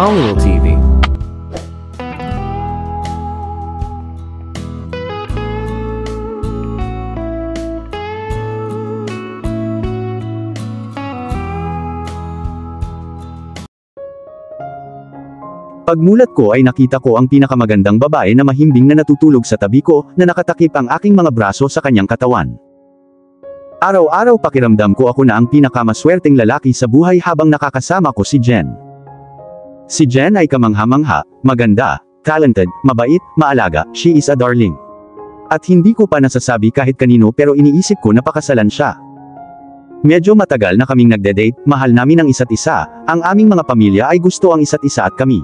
Hollywood TV. Pagmulat ko ay nakita ko ang pinakamagandang babae na mahimbing na natutulog sa tabi ko, na nakatakip ang aking mga braso sa kanyang katawan. Araw-araw pakiramdam ko ako na ang pinakamaswerteng lalaki sa buhay habang nakakasama ko si Jen. Si Jen ay kamangha-mangha, maganda, talented, mabait, maalaga, she is a darling. At hindi ko pa nasasabi kahit kanino pero iniisip ko na pakasalan siya. Medyo matagal na kaming nagde-date, mahal namin ang isa't isa, ang aming mga pamilya ay gusto ang isa't isa at kami.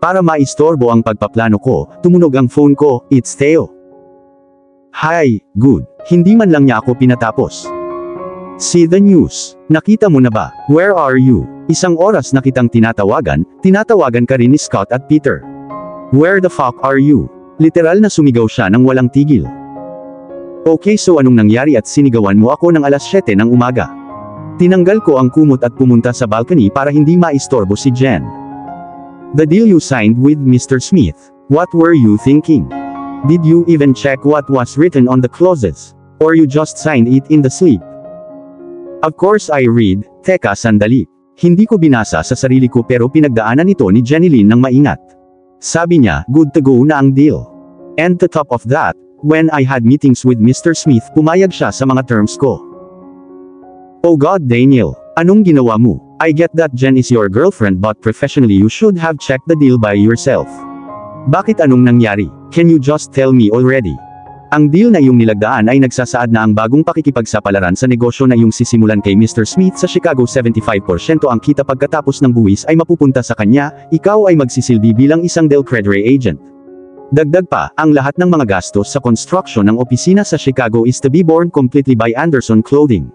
Para maistorbo ang pagpaplano ko, tumunog ang phone ko, it's Theo. Hi, good. Hindi man lang niya ako pinatapos. See the news. Nakita mo na ba? Where are you? Isang oras na kitang tinatawagan ka rin ni Scott at Peter. Where the fuck are you? Literal na sumigaw siya nang walang tigil. Okay, so anong nangyari at sinigawan mo ako ng alas 7 ng umaga? Tinanggal ko ang kumot at pumunta sa balcony para hindi maistorbo si Jen. The deal you signed with Mr. Smith. What were you thinking? Did you even check what was written on the clauses? Or you just signed it in the sleep? Of course I read. Teka sandali. Hindi ko binasa sa sarili ko pero pinagdaanan ito ni Jenilyn ng maingat. Sabi niya, good to go na ang deal. And to top of that, when I had meetings with Mr. Smith pumayag siya sa mga terms ko. Oh God Daniel, anong ginawa mo? I get that Jen is your girlfriend but professionally you should have checked the deal by yourself. Bakit anong nangyari? Can you just tell me already? Ang deal na iyong nilagdaan ay nagsasaad na ang bagong pakikipagsapalaran sa negosyo na iyong sisimulan kay Mr. Smith sa Chicago 75% ang kita pagkatapos ng buwis ay mapupunta sa kanya, ikaw ay magsisilbi bilang isang Del Credere agent. Dagdag pa, ang lahat ng mga gastos sa construction ng opisina sa Chicago is to be borne completely by Anderson Clothing.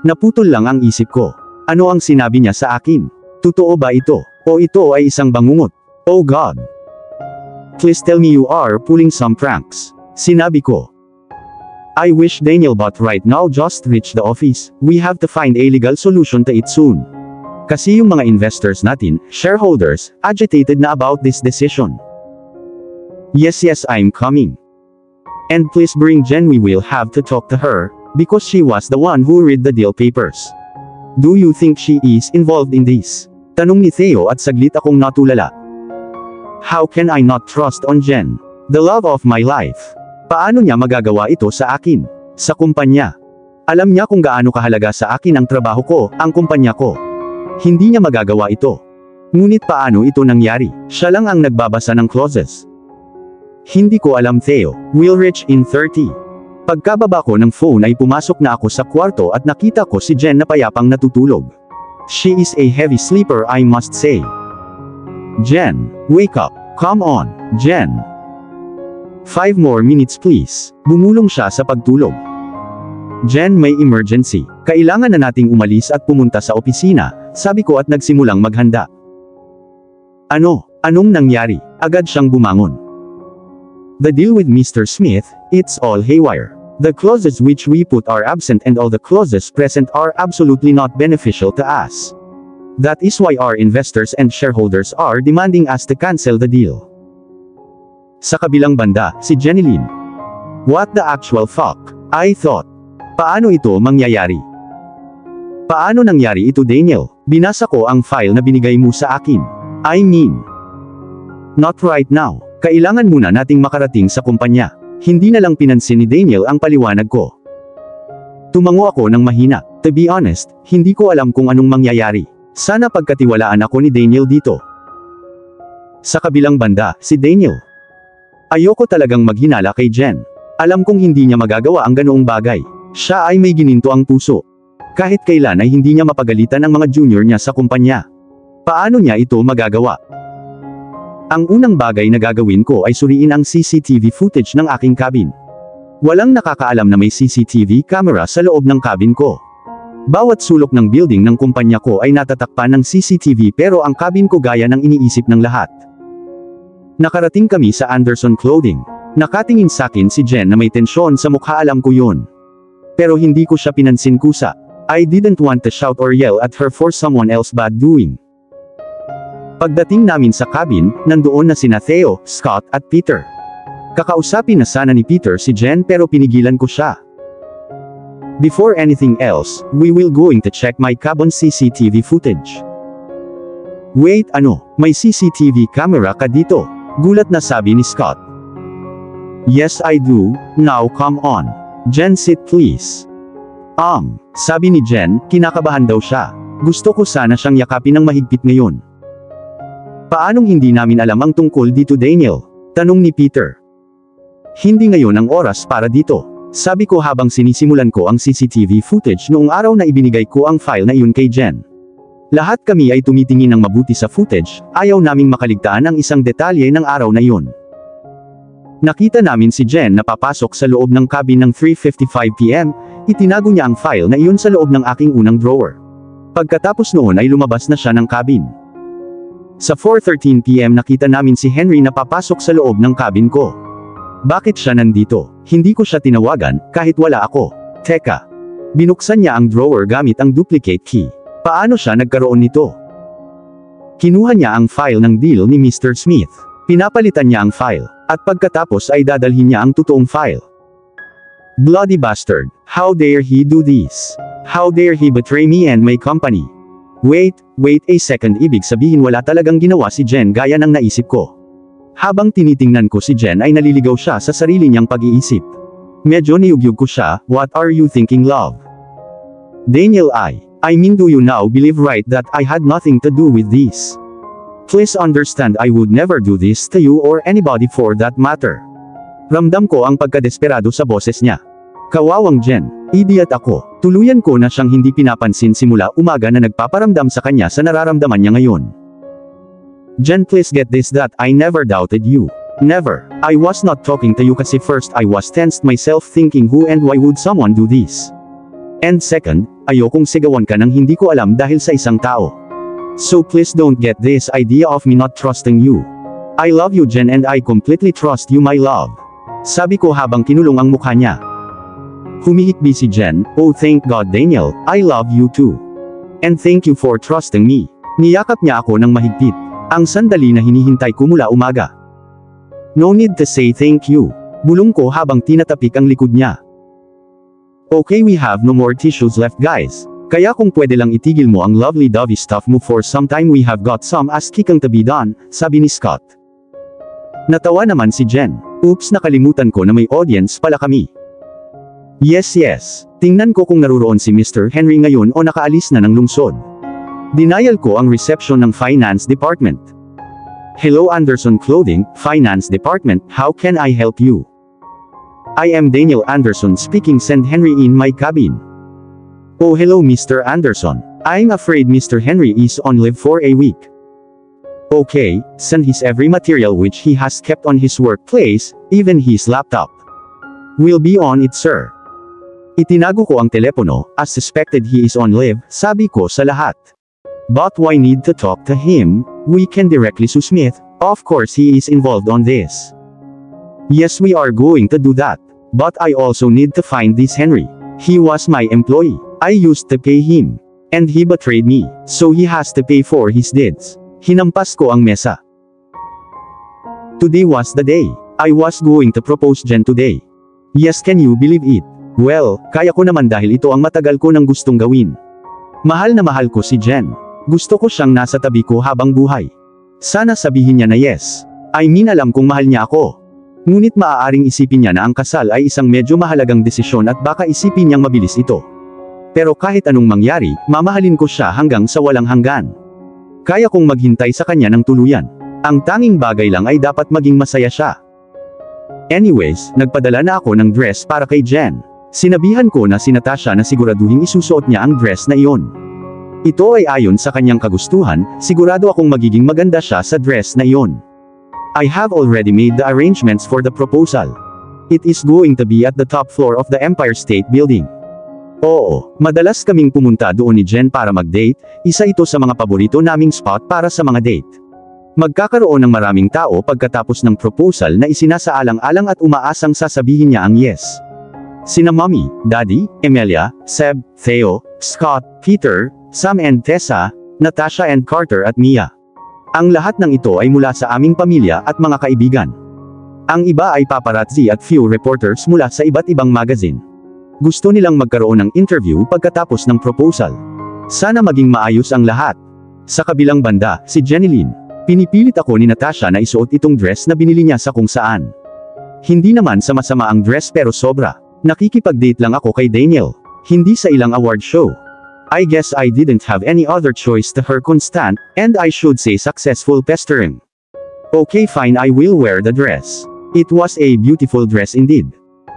Naputol lang ang isip ko. Ano ang sinabi niya sa akin? Totoo ba ito? O ito ay isang bangungot? Oh God! Please tell me you are pulling some pranks. Sinabi ko. I wish Daniel but right now just reach the office, we have to find a legal solution to it soon. Kasi yung mga investors natin, shareholders, agitated na about this decision. Yes I'm coming. And please bring Jen, we will have to talk to her, because she was the one who read the deal papers. Do you think she is involved in this? Tanong ni Theo at saglit akong natulala. How can I not trust on Jen? The love of my life. Paano niya magagawa ito sa akin? Sa kumpanya. Alam niya kung gaano kahalaga sa akin ang trabaho ko, ang kumpanya ko. Hindi niya magagawa ito. Ngunit paano ito nangyari? Siya lang ang nagbabasa ng clauses. Hindi ko alam Theo, we'll reach in 30. Pagkababa ko ng phone ay pumasok na ako sa kwarto at nakita ko si Jen na payapang natutulog. She is a heavy sleeper I must say. Jen, wake up. Come on, Jen. 5 more minutes please. Bumulong siya sa pagtulog. Jen, may emergency. Kailangan na nating umalis at pumunta sa opisina, sabi ko at nagsimulang maghanda. Anong nangyari? Agad siyang bumangon. The deal with Mr. Smith, it's all haywire. The clauses which we put are absent and all the clauses present are absolutely not beneficial to us. That is why our investors and shareholders are demanding us to cancel the deal. Sa kabilang banda, si Jenilyn. What the actual fuck? I thought. Paano ito mangyayari? Paano nangyari ito Daniel? Binasa ko ang file na binigay mo sa akin. I mean. Not right now. Kailangan muna nating makarating sa kumpanya. Hindi na lang pinansin ni Daniel ang paliwanag ko. Tumango ako ng mahina. To be honest, hindi ko alam kung anong mangyayari. Sana pagkatiwalaan ako ni Daniel dito. Sa kabilang banda, si Daniel. Ayoko talagang maghinala kay Jen. Alam kong hindi niya magagawa ang ganoong bagay. Siya ay may gininto ang puso. Kahit kailan ay hindi niya mapagalitan ang mga junior niya sa kumpanya. Paano niya ito magagawa? Ang unang bagay na gagawin ko ay suriin ang CCTV footage ng aking cabin. Walang nakakaalam na may CCTV camera sa loob ng cabin ko. Bawat sulok ng building ng kumpanya ko ay natatakpan ng CCTV pero ang cabin ko gaya ng iniisip ng lahat. Nakarating kami sa Anderson Clothing. Nakatingin sakin si Jen na may tensyon sa mukha, alam ko yun. Pero hindi ko siya pinansin kusa. I didn't want to shout or yell at her for someone else bad doing. Pagdating namin sa cabin, nandoon na sina Theo, Scott at Peter. Kakausapin na sana ni Peter si Jen pero pinigilan ko siya. Before anything else, we will going to check my cabin CCTV footage. Wait, ano? May CCTV camera ka dito? Gulat na sabi ni Scott. Yes, I do. Now come on. Jen, sit please. Sabi ni Jen, kinakabahan daw siya. Gusto ko sana siyang yakapin ng mahigpit ngayon. Paanong hindi namin alam ang tungkol dito, Daniel? Tanong ni Peter. Hindi ngayon ang oras para dito. Sabi ko habang sinisimulan ko ang CCTV footage noong araw na ibinigay ko ang file na iyon kay Jen. Lahat kami ay tumitingin ng mabuti sa footage, ayaw naming makaligtaan ang isang detalye ng araw na iyon. Nakita namin si Jen na papasok sa loob ng cabin ng 3:55 PM, itinago niya ang file na iyon sa loob ng aking unang drawer. Pagkatapos noon ay lumabas na siya ng cabin. Sa 4:13 PM nakita namin si Henry na papasok sa loob ng cabin ko. Bakit siya nandito? Hindi ko siya tinawagan, kahit wala ako. Teka. Binuksan niya ang drawer gamit ang duplicate key. Paano siya nagkaroon nito? Kinuha niya ang file ng deal ni Mr. Smith. Pinapalitan niya ang file, at pagkatapos ay dadalhin niya ang totoong file. Bloody bastard. How dare he do this? How dare he betray me and my company? Wait a second, ibig sabihin wala talagang ginawa si Jen gaya ng naisip ko. Habang tinitingnan ko si Jen ay naliligaw siya sa sarili niyang pag-iisip. Medyo niyugyug ko siya, what are you thinking, love? Daniel, I mean, do you now believe right that I had nothing to do with this? Please understand, I would never do this to you or anybody for that matter. Ramdam ko ang pagkadesperado sa boses niya. Kawawang Jen, idiot ako. Tuluyan ko na siyang hindi pinapansin simula umaga na nagpaparamdam sa kanya sa nararamdaman niya ngayon. Jen, please get this that I never doubted you. Never. I was not talking to you kasi first I was tensed myself thinking who and why would someone do this. And second, ayokong sigawan ka ng hindi ko alam dahil sa isang tao. So please don't get this idea of me not trusting you. I love you, Jen, and I completely trust you, my love. Sabi ko habang kinulong ang mukha niya. Humihikbi si Jen, oh thank God, Daniel, I love you too. And thank you for trusting me. Niyakap niya ako ng mahigpit. Ang sandali na hinihintay ko mula umaga. No need to say thank you. Bulong ko habang tinatapik ang likod niya. Okay, we have no more tissues left, guys. Kaya kung pwede lang itigil mo ang lovely-dovey stuff mo for some time, we have got some ass-kicking to be done, sabi ni Scott. Natawa naman si Jen. Oops, nakalimutan ko na may audience pala kami. Yes. Tingnan ko kung naruroon si Mr. Henry ngayon o nakaalis na ng lungsod. Denial ko ang reception ng Finance Department. Hello, Anderson Clothing, Finance Department, how can I help you? I am Daniel Anderson speaking, send Henry in my cabin. Oh hello Mr. Anderson. I'm afraid Mr. Henry is on leave for a week. Okay, send his every material which he has kept on his workplace, even his laptop. We'll be on it, sir. Itinago ko ang telepono, as suspected he is on leave, sabi ko sa lahat. But why need to talk to him? We can directly sue Smith, of course he is involved on this. Yes, we are going to do that. But I also need to find this Henry. He was my employee. I used to pay him. And he betrayed me, so he has to pay for his deeds. Hinampas ko ang mesa. Today was the day. I was going to propose Jen today. Yes, can you believe it? Well, kaya ko naman dahil ito ang matagal ko nang gustong gawin. Mahal na mahal ko si Jen. Gusto ko siyang nasa tabi ko habang buhay. Sana sabihin niya na yes. I mean, alam kong mahal niya ako. Ngunit maaaring isipin niya na ang kasal ay isang medyo mahalagang desisyon at baka isipin niyang mabilis ito. Pero kahit anong mangyari, mamahalin ko siya hanggang sa walang hanggan. Kaya kong maghintay sa kanya ng tuluyan. Ang tanging bagay lang ay dapat maging masaya siya. Anyways, nagpadala na ako ng dress para kay Jen. Sinabihan ko na si Natasha na siguraduhin isusuot niya ang dress na iyon. Ito ay ayon sa kanyang kagustuhan, sigurado akong magiging maganda siya sa dress na iyon. I have already made the arrangements for the proposal. It is going to be at the top floor of the Empire State Building. Oo, madalas kaming pumunta doon ni Jen para mag-date, isa ito sa mga paborito naming spot para sa mga date. Magkakaroon ng maraming tao pagkatapos ng proposal na isinasaalang-alang at umaasang sasabihin niya ang yes. Sina Mommy, Daddy, Emilia, Seb, Theo, Scott, Peter, Sam and Tessa, Natasha and Carter at Mia. Ang lahat ng ito ay mula sa aming pamilya at mga kaibigan. Ang iba ay paparazzi at few reporters mula sa iba't ibang magazine. Gusto nilang magkaroon ng interview pagkatapos ng proposal. Sana maging maayos ang lahat. Sa kabilang banda, si Jenilyn. Pinipilit ako ni Natasha na isuot itong dress na binili niya sa kung saan. Hindi naman sa masama ang dress pero sobra. Nakikipag-date lang ako kay Daniel. Hindi sa ilang award show. I guess I didn't have any other choice to her constant, and I should say successful pestering. Okay fine, I will wear the dress. It was a beautiful dress indeed.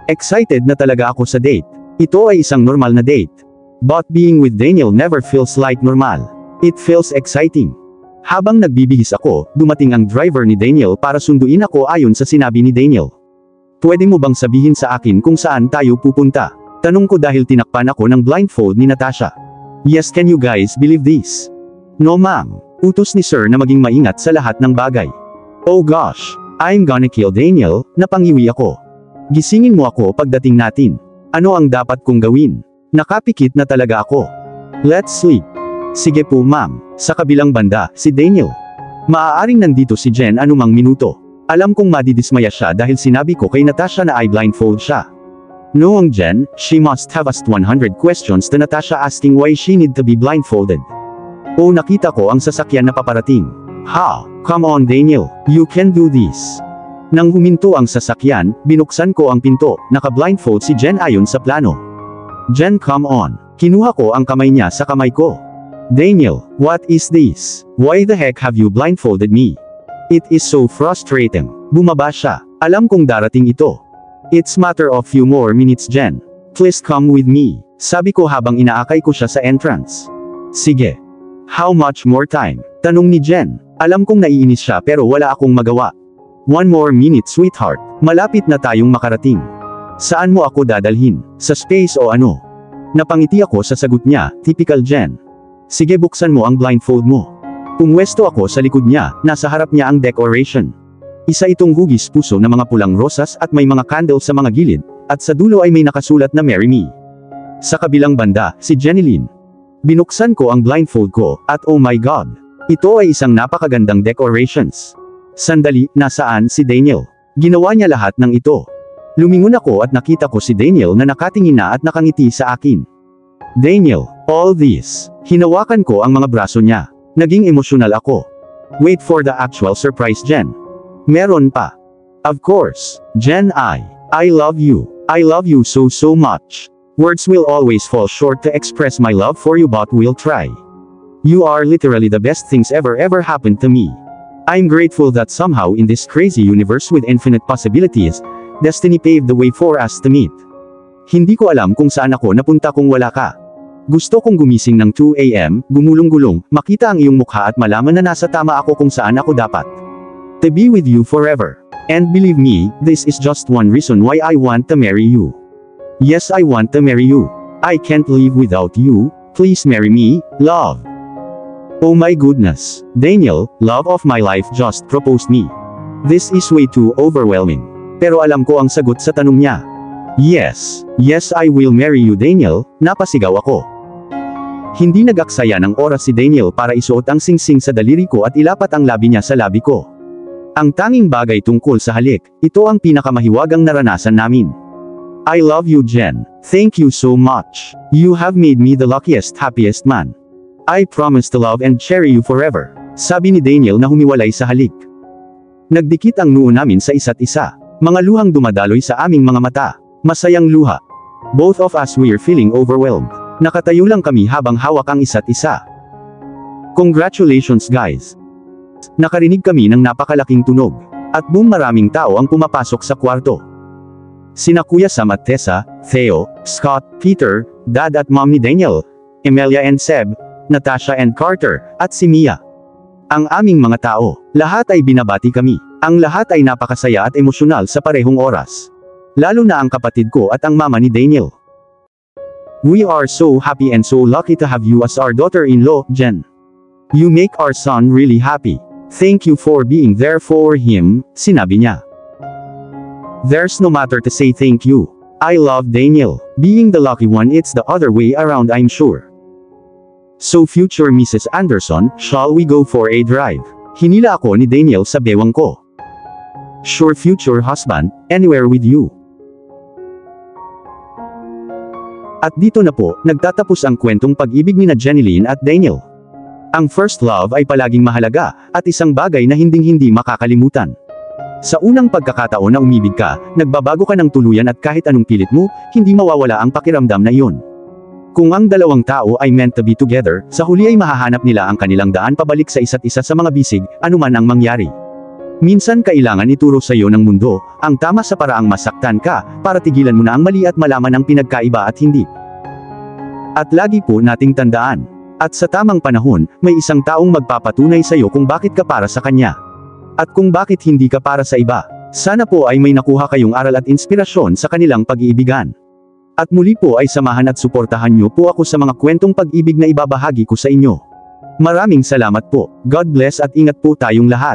Excited na talaga ako sa date. Ito ay isang normal na date. But being with Daniel never feels like normal. It feels exciting. Habang nagbibihis ako, dumating ang driver ni Daniel para sunduin ako ayon sa sinabi ni Daniel. Pwede mo bang sabihin sa akin kung saan tayo pupunta? Tanong ko dahil tinakpan ako ng blindfold ni Natasha. Yes, can you guys believe this? No ma'am. Utos ni sir na maging maingat sa lahat ng bagay. Oh gosh, I'm gonna kill Daniel, napangiwi ako. Gisingin mo ako pagdating natin. Ano ang dapat kong gawin? Nakapikit na talaga ako. Let's sleep. Sige po ma'am. Sa kabilang banda, si Daniel. Maaaring nandito si Jen anumang minuto. Alam kong madidismaya siya dahil sinabi ko kay Natasha na ay blindfold siya. Noong Jen, she must have asked 100 questions to Natasha asking why she need to be blindfolded. Oh, nakita ko ang sasakyan na paparating. Ha, come on Daniel, you can do this. Nang huminto ang sasakyan, binuksan ko ang pinto, naka-blindfold si Jen ayon sa plano. Jen, come on. Kinuha ko ang kamay niya sa kamay ko. Daniel, what is this? Why the heck have you blindfolded me? It is so frustrating. Bumaba siya. Alam kong darating ito. It's matter of few more minutes Jen. Please come with me. Sabi ko habang inaakay ko siya sa entrance. Sige. How much more time? Tanong ni Jen. Alam kong naiinis siya pero wala akong magawa. One more minute sweetheart. Malapit na tayong makarating. Saan mo ako dadalhin? Sa space o ano? Napangiti ako sa sagot niya, typical Jen. Sige buksan mo ang blindfold mo. Pumwesto ako sa likod niya, nasa harap niya ang decoration. Isa itong hugis puso na mga pulang rosas at may mga candle sa mga gilid, at sa dulo ay may nakasulat na Marry Me. Sa kabilang banda, si Jenilyn. Binuksan ko ang blindfold ko, at oh my god. Ito ay isang napakagandang decorations. Sandali, nasaan si Daniel? Ginawa niya lahat ng ito. Lumingon ako at nakita ko si Daniel na nakatingin na at nakangiti sa akin. Daniel, all this. Hinawakan ko ang mga braso niya. Naging emosyonal ako. Wait for the actual surprise Jen. Meron pa. Of course, Jen, I love you. I love you so much. Words will always fall short to express my love for you but we'll try. You are literally the best things ever happened to me. I'm grateful that somehow in this crazy universe with infinite possibilities, destiny paved the way for us to meet. Hindi ko alam kung saan ako napunta kung wala ka. Gusto kong gumising ng 2 AM, gumulong-gulong, makita ang iyong mukha at malaman na nasa tama ako kung saan ako dapat. To be with you forever. And believe me, this is just one reason why I want to marry you. Yes, I want to marry you. I can't live without you. Please marry me, love. Oh my goodness. Daniel, love of my life just proposed me. This is way too overwhelming. Pero alam ko ang sagot sa tanong niya. Yes, I will marry you Daniel, napasigaw ako. Hindi nag-aksaya ng oras si Daniel para isuot ang singsing sa daliri ko at ilapat ang labi niya sa labi ko. Ang tanging bagay tungkol sa halik, ito ang pinakamahiwagang naranasan namin. I love you Jen. Thank you so much. You have made me the luckiest, happiest man. I promise to love and cherish you forever. Sabi ni Daniel na humiwalay sa halik. Nagdikit ang noo namin sa isa't isa. Mga luhang dumadaloy sa aming mga mata. Masayang luha. Both of us were feeling overwhelmed. Nakatayo lang kami habang hawak ang isa't isa. Congratulations guys. Nakarinig kami ng napakalaking tunog. At boom, maraming tao ang pumapasok sa kwarto. Sina Kuya Sam at Tessa, Theo, Scott, Peter, Dad at Mom ni Daniel, Emilia and Seb, Natasha and Carter, at si Mia. Ang aming mga tao, lahat ay binabati kami. Ang lahat ay napakasaya at emosyonal sa parehong oras. Lalo na ang kapatid ko at ang mama ni Daniel. We are so happy and so lucky to have you as our daughter-in-law, Jen. You make our son really happy. Thank you for being there for him, sinabi niya. There's no matter to say thank you. I love Daniel. Being the lucky one, it's the other way around, I'm sure. So future Mrs. Anderson, shall we go for a drive? Hinila ako ni Daniel sa bewang ko. Sure future husband, anywhere with you. At dito na po, nagtatapos ang kwentong pag-ibig ni Jeneline at Daniel. Ang first love ay palaging mahalaga, at isang bagay na hinding-hindi makakalimutan. Sa unang pagkakataon na umibig ka, nagbabago ka ng tuluyan at kahit anong pilit mo, hindi mawawala ang pakiramdam na iyon. Kung ang dalawang tao ay meant to be together, sa huli ay mahahanap nila ang kanilang daan pabalik sa isa't isa sa mga bisig, anuman ang mangyari. Minsan kailangan ituro sa iyo ng mundo, ang tama sa paraang masaktan ka, para tigilan mo na ang mali at malaman ang pinagkaiba at hindi. At lagi po nating tandaan, at sa tamang panahon, may isang taong magpapatunay sa iyo kung bakit ka para sa kanya. At kung bakit hindi ka para sa iba. Sana po ay may nakuha kayong aral at inspirasyon sa kanilang pag-iibigan. At muli po ay samahan at suportahan niyo po ako sa mga kwentong pag-ibig na ibabahagi ko sa inyo. Maraming salamat po. God bless at ingat po tayong lahat.